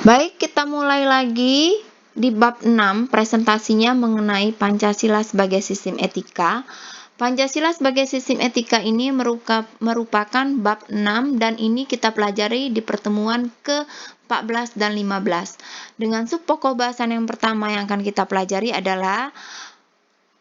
Baik, kita mulai lagi di bab 6, presentasinya mengenai Pancasila sebagai sistem etika. Pancasila sebagai sistem etika ini merupakan bab 6 dan ini kita pelajari di pertemuan ke-14 dan 15. Dengan sub pokok bahasan yang pertama yang akan kita pelajari adalah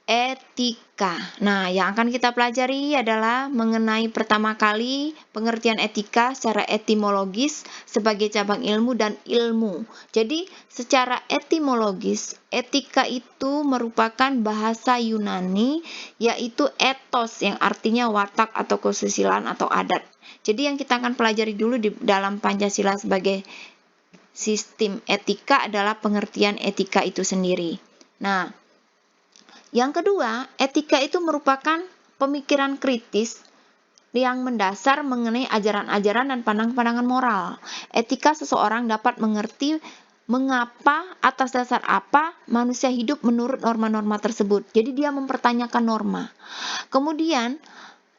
etika. Nah, yang akan kita pelajari adalah mengenai pertama kali pengertian etika secara etimologis sebagai cabang ilmu dan ilmu. Jadi, secara etimologis, etika itu merupakan bahasa Yunani, yaitu ethos yang artinya watak atau kesusilaan atau adat. Jadi, yang kita akan pelajari dulu di dalam Pancasila sebagai sistem etika adalah pengertian etika itu sendiri. Nah, yang kedua, etika itu merupakan pemikiran kritis yang mendasar mengenai ajaran-ajaran dan pandangan-pandangan moral. Etika seseorang dapat mengerti mengapa, atas dasar apa manusia hidup menurut norma-norma tersebut. Jadi dia mempertanyakan norma. Kemudian,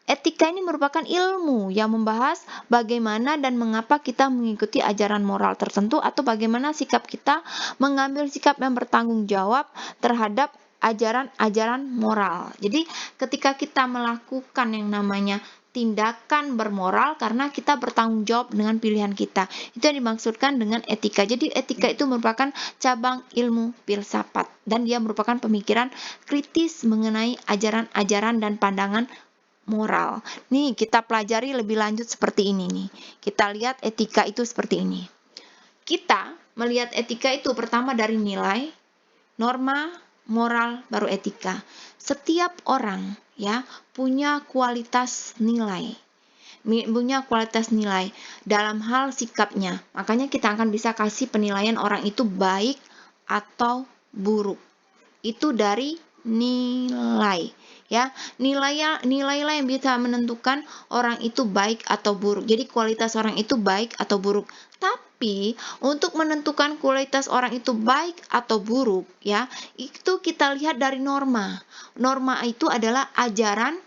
etika ini merupakan ilmu yang membahas bagaimana dan mengapa kita mengikuti ajaran moral tertentu atau bagaimana sikap kita mengambil sikap yang bertanggung jawab terhadap ajaran-ajaran moral. Jadi ketika kita melakukan yang namanya tindakan bermoral karena kita bertanggung jawab dengan pilihan kita. Itu yang dimaksudkan dengan etika. Jadi etika itu merupakan cabang ilmu filsafat dan dia merupakan pemikiran kritis mengenai ajaran-ajaran dan pandangan moral. Nih, kita pelajari lebih lanjut seperti ini nih. Kita lihat etika itu seperti ini. Kita melihat etika itu pertama dari nilai, norma, moral, baru etika. Setiap orang ya punya kualitas nilai. Dalam hal sikapnya. Makanya kita akan bisa kasih penilaian orang itu baik atau buruk. Itu dari nilai. Ya, nilailah yang bisa menentukan orang itu baik atau buruk. Jadi kualitas orang itu baik atau buruk. Tapi untuk menentukan kualitas orang itu baik atau buruk, ya, itu kita lihat dari norma. Norma itu adalah ajaran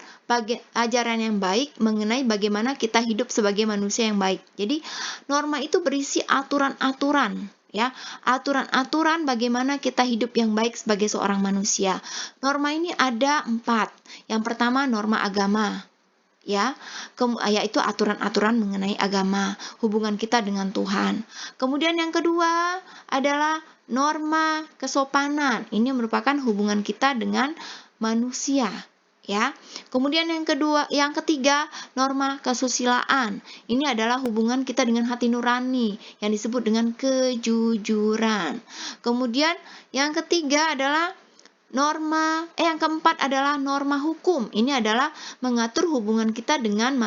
yang baik mengenai bagaimana kita hidup sebagai manusia yang baik. Jadi norma itu berisi aturan-aturan. Ya, aturan-aturan bagaimana kita hidup yang baik sebagai seorang manusia. Norma ini ada 4. Yang pertama norma agama, ya, yaitu aturan-aturan mengenai agama, hubungan kita dengan Tuhan. Kemudian yang kedua adalah norma kesopanan. Ini merupakan hubungan kita dengan manusia. Ya. Kemudian yang ketiga, norma kesusilaan. Ini adalah hubungan kita dengan hati nurani yang disebut dengan kejujuran. Kemudian yang ketiga adalah yang keempat adalah norma hukum. Ini adalah mengatur hubungan kita dengan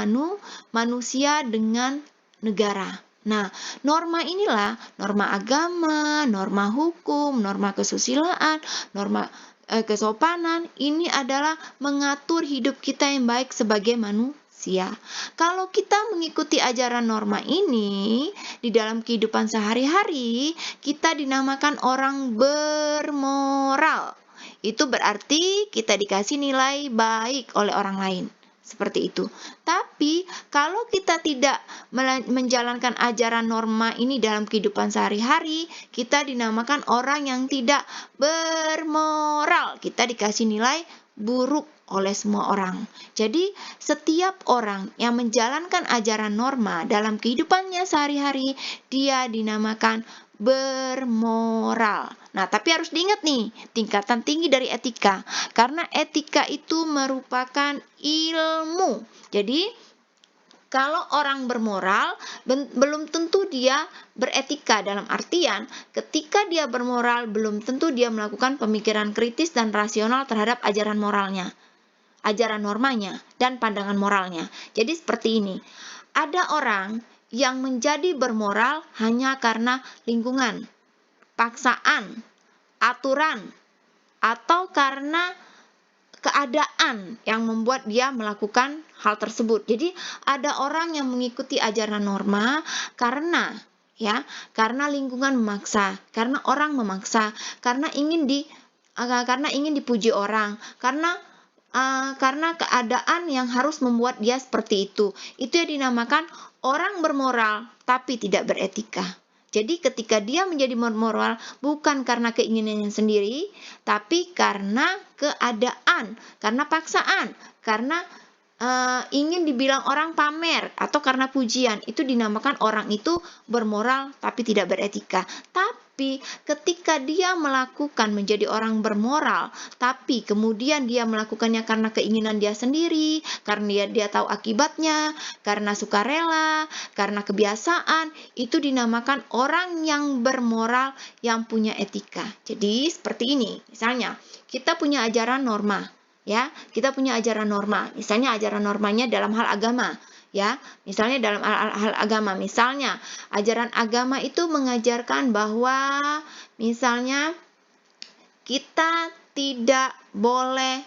manusia dengan negara. Nah, norma inilah norma agama, norma hukum, norma kesusilaan, norma kesopanan. Ini adalah mengatur hidup kita yang baik sebagai manusia. Kalau kita mengikuti ajaran norma ini di dalam kehidupan sehari-hari, kita dinamakan orang bermoral. Itu berarti kita dikasih nilai baik oleh orang lain. Seperti itu. Tapi kalau kita tidak menjalankan ajaran norma ini dalam kehidupan sehari-hari, kita dinamakan orang yang tidak bermoral. Kita dikasih nilai buruk oleh semua orang. Jadi setiap orang yang menjalankan ajaran norma dalam kehidupannya sehari-hari, dia dinamakan bermoral. Nah, tapi harus diingat nih, tingkatan tinggi dari etika. Karena etika itu merupakan ilmu. Jadi, kalau orang bermoral, belum tentu dia beretika dalam artian ketika dia bermoral, belum tentu dia melakukan pemikiran kritis dan rasional terhadap ajaran moralnya, ajaran normanya, dan pandangan moralnya. Jadi seperti ini, ada orang yang menjadi bermoral hanya karena lingkungan, paksaan, aturan, atau karena keadaan yang membuat dia melakukan hal tersebut. Jadi ada orang yang mengikuti ajaran norma karena lingkungan memaksa, karena orang memaksa, karena ingin dipuji orang, karena keadaan yang harus membuat dia seperti itu. Itu yang dinamakan orang bermoral tapi tidak beretika. Jadi ketika dia menjadi moral bukan karena keinginannya sendiri, tapi karena keadaan, karena paksaan, karena ingin dibilang orang pamer atau karena pujian, itu dinamakan orang itu bermoral tapi tidak beretika. Tapi ketika dia melakukan menjadi orang bermoral, tapi kemudian dia melakukannya karena keinginan dia sendiri, karena dia tahu akibatnya, karena sukarela, karena kebiasaan, itu dinamakan orang yang bermoral yang punya etika. Jadi seperti ini, misalnya kita punya ajaran norma. Ya, kita punya ajaran norma. Misalnya ajaran normanya dalam hal agama, ya. Misalnya dalam hal agama, misalnya ajaran agama itu mengajarkan bahwa misalnya kita tidak boleh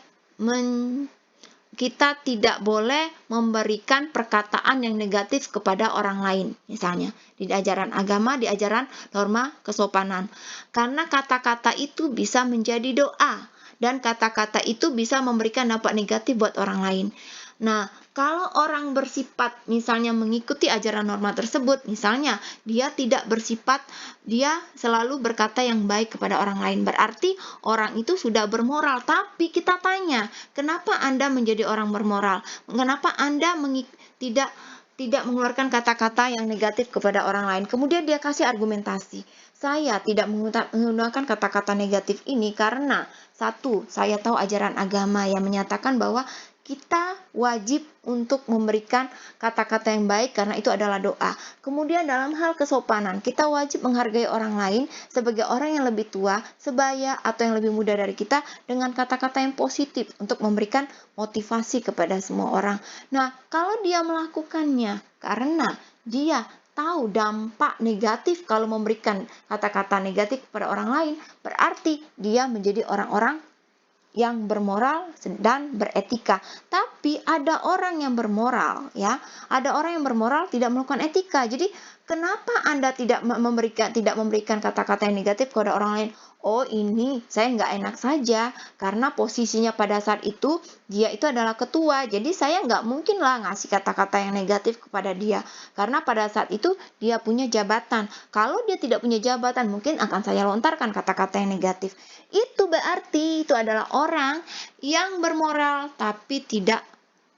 memberikan perkataan yang negatif kepada orang lain, misalnya di ajaran agama, di ajaran norma kesopanan. Karena kata-kata itu bisa menjadi doa. Dan kata-kata itu bisa memberikan dampak negatif buat orang lain. Nah, kalau orang bersifat misalnya mengikuti ajaran norma tersebut, misalnya dia tidak bersifat, dia selalu berkata yang baik kepada orang lain. Berarti orang itu sudah bermoral. Tapi kita tanya, kenapa Anda menjadi orang bermoral? Kenapa Anda tidak mengeluarkan kata-kata yang negatif kepada orang lain? Kemudian dia kasih argumentasi. Saya tidak menggunakan kata-kata negatif ini karena satu, saya tahu ajaran agama yang menyatakan bahwa kita wajib untuk memberikan kata-kata yang baik karena itu adalah doa. Kemudian dalam hal kesopanan, kita wajib menghargai orang lain sebagai orang yang lebih tua, sebaya, atau yang lebih muda dari kita dengan kata-kata yang positif untuk memberikan motivasi kepada semua orang. Nah, kalau dia melakukannya karena dia tahu dampak negatif kalau memberikan kata-kata negatif kepada orang lain, berarti dia menjadi orang-orang yang bermoral dan beretika. Tapi ada orang yang bermoral, ya. Ada orang yang bermoral tidak melakukan etika. Jadi, kenapa Anda tidak memberikan kata-kata yang negatif kepada orang lain? Oh, ini saya nggak enak saja karena posisinya pada saat itu dia itu adalah ketua. Jadi saya nggak mungkin lah ngasih kata-kata yang negatif kepada dia karena pada saat itu dia punya jabatan. Kalau dia tidak punya jabatan, mungkin akan saya lontarkan kata-kata yang negatif. Itu berarti itu adalah orang yang bermoral tapi tidak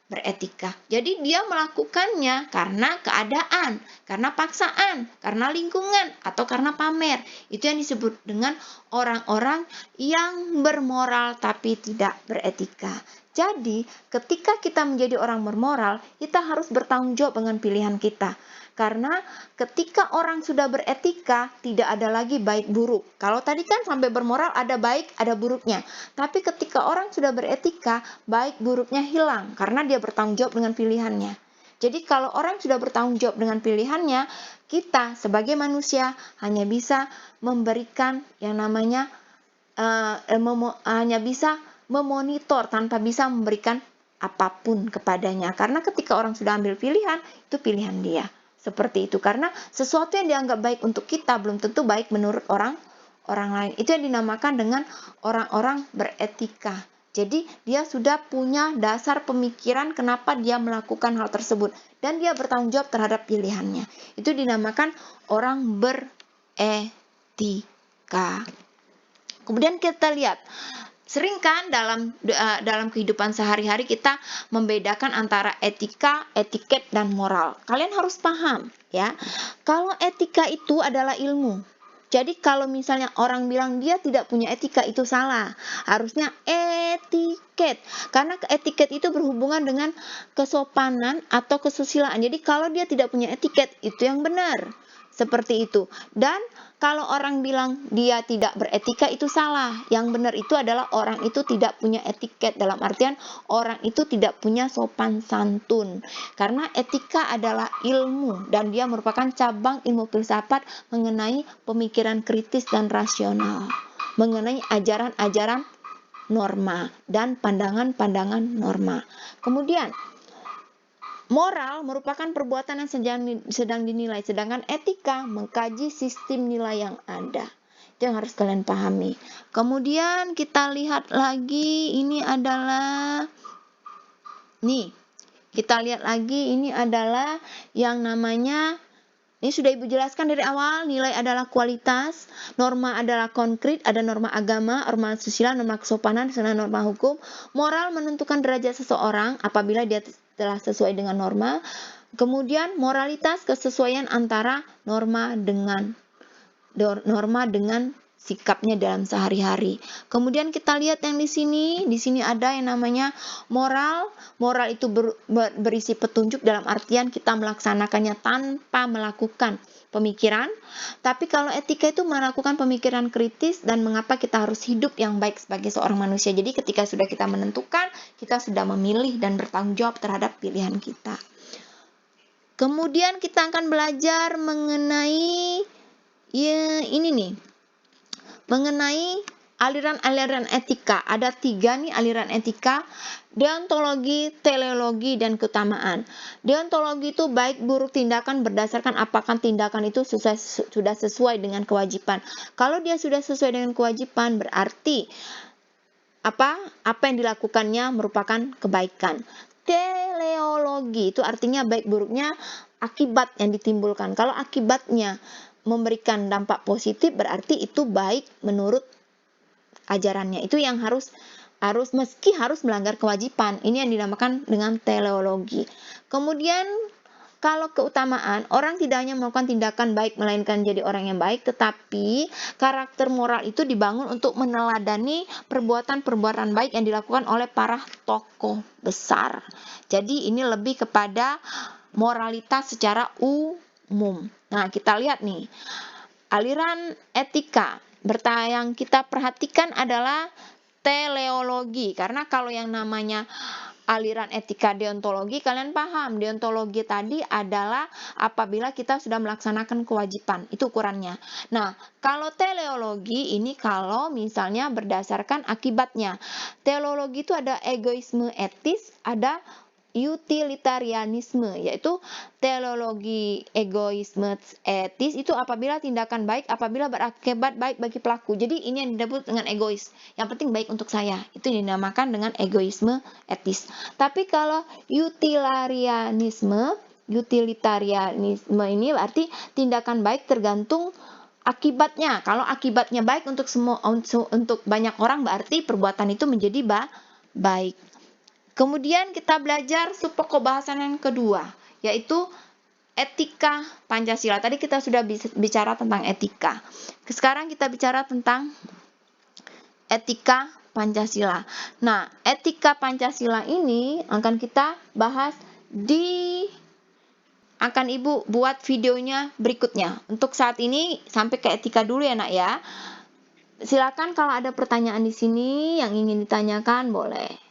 beretika. Jadi dia melakukannya karena keadaan, karena paksaan, karena lingkungan, atau karena pamer. Itu yang disebut dengan orang-orang yang bermoral tapi tidak beretika. Jadi ketika kita menjadi orang bermoral, kita harus bertanggung jawab dengan pilihan kita. Karena ketika orang sudah beretika, tidak ada lagi baik buruk. Kalau tadi kan sampai bermoral ada baik, ada buruknya. Tapi ketika orang sudah beretika, baik buruknya hilang karena dia bertanggung jawab dengan pilihannya. Jadi kalau orang sudah bertanggung jawab dengan pilihannya, kita sebagai manusia hanya bisa memberikan yang namanya hanya bisa memonitor tanpa bisa memberikan apapun kepadanya. Karena ketika orang sudah ambil pilihan, itu pilihan dia. Seperti itu, karena sesuatu yang dianggap baik untuk kita belum tentu baik menurut orang lain. Itu yang dinamakan dengan orang-orang beretika. Jadi dia sudah punya dasar pemikiran kenapa dia melakukan hal tersebut dan dia bertanggung jawab terhadap pilihannya. Itu dinamakan orang beretika. Kemudian kita lihat, sering kan dalam kehidupan sehari-hari kita membedakan antara etika, etiket, dan moral. Kalian harus paham, ya. Kalau etika itu adalah ilmu. Jadi kalau misalnya orang bilang dia tidak punya etika, itu salah. Harusnya etiket. Karena etiket itu berhubungan dengan kesopanan atau kesusilaan. Jadi kalau dia tidak punya etiket, itu yang benar. Seperti itu. Dan kalau orang bilang dia tidak beretika, itu salah. Yang benar itu adalah orang itu tidak punya etiket. Dalam artian orang itu tidak punya sopan santun. Karena etika adalah ilmu dan dia merupakan cabang ilmu filsafat mengenai pemikiran kritis dan rasional. Mengenai ajaran-ajaran norma dan pandangan-pandangan norma. Kemudian, moral merupakan perbuatan yang sedang dinilai, sedangkan etika mengkaji sistem nilai yang ada. Itu yang harus kalian pahami. Kemudian kita lihat lagi, ini adalah yang namanya Ini sudah Ibu jelaskan dari awal, nilai adalah kualitas, norma adalah konkret, ada norma agama, norma susila, norma kesopanan, norma hukum. Moral menentukan derajat seseorang apabila dia telah sesuai dengan norma. Kemudian moralitas kesesuaian antara norma dengan sikapnya dalam sehari-hari. Kemudian kita lihat yang di sini ada yang namanya moral. Moral itu berisi petunjuk dalam artian kita melaksanakannya tanpa melakukan pemikiran. Tapi kalau etika itu melakukan pemikiran kritis dan mengapa kita harus hidup yang baik sebagai seorang manusia. Jadi ketika sudah kita menentukan, kita sudah memilih dan bertanggung jawab terhadap pilihan kita. Kemudian kita akan belajar mengenai mengenai aliran-aliran etika. Ada 3 nih aliran etika: deontologi, teleologi, dan keutamaan. Deontologi itu baik buruk tindakan berdasarkan apakah tindakan itu sudah sesuai dengan kewajiban. Kalau dia sudah sesuai dengan kewajiban, berarti apa yang dilakukannya merupakan kebaikan. Teleologi itu artinya baik buruknya akibat yang ditimbulkan. Kalau akibatnya memberikan dampak positif, berarti itu baik menurut ajarannya. Itu yang harus meski harus melanggar kewajiban. Ini yang dinamakan dengan teleologi. Kemudian kalau keutamaan, orang tidak hanya melakukan tindakan baik melainkan jadi orang yang baik, tetapi karakter moral itu dibangun untuk meneladani perbuatan-perbuatan baik yang dilakukan oleh para tokoh besar. Jadi ini lebih kepada moralitas secara umum. Nah, kita lihat nih, aliran etika yang kita perhatikan adalah teleologi. Karena kalau yang namanya aliran etika deontologi, kalian paham, deontologi tadi adalah apabila kita sudah melaksanakan kewajiban, itu ukurannya. Nah, kalau teleologi ini kalau misalnya berdasarkan akibatnya. Teleologi itu ada egoisme etis, ada utilitarianisme, yaitu teleologi egoisme etis itu apabila tindakan baik apabila berakibat baik bagi pelaku. Jadi ini yang disebut dengan egois. Yang penting baik untuk saya. Itu dinamakan dengan egoisme etis. Tapi kalau utilitarianisme ini berarti tindakan baik tergantung akibatnya. Kalau akibatnya baik untuk banyak orang, berarti perbuatan itu menjadi baik. Kemudian kita belajar subpokok bahasan yang kedua, yaitu etika Pancasila. Tadi kita sudah bicara tentang etika. Sekarang kita bicara tentang etika Pancasila. Nah, etika Pancasila ini akan kita bahas akan Ibu buat videonya berikutnya. Untuk saat ini sampai ke etika dulu ya, Nak ya. Silakan kalau ada pertanyaan di sini yang ingin ditanyakan boleh.